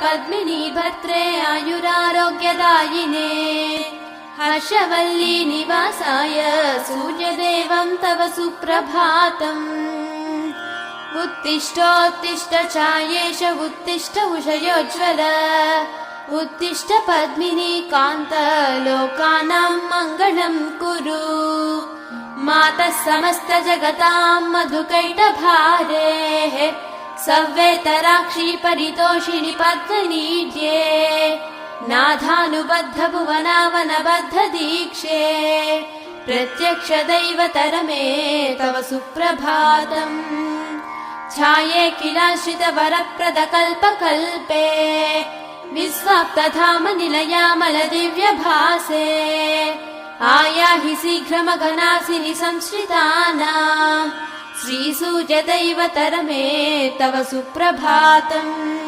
पद्मिनी भर्त्रे आयुरारोग्यदायिने हर्षवल्ली निवासाय सूर्यदेवं तव सुप्रभातम् उत्तिष्ठोत्तिष्ठ चायेश उत्तिष्ठ उषयोज्ज्वल उत्तिष्ठ पद्मिनी कान्त लोकानां मङ्गलं कुरु मातः समस्त जगतां मधुकैटभारेः सव्येतराक्षी परितोषिणि पद्मनीड्ये नाथानुबद्ध भुवनावनबद्ध दीक्षे प्रत्यक्ष दैवतरमे तव सुप्रभातम् छाये किलाश्रित वरप्रद कल्पकल्पे विस्वाप्तधाम निलयामल दिव्यभासे आयाहि शीघ्रमघनासिनि संश्रितानां श्रीसूर्यदैवतरमे तव सुप्रभातम्।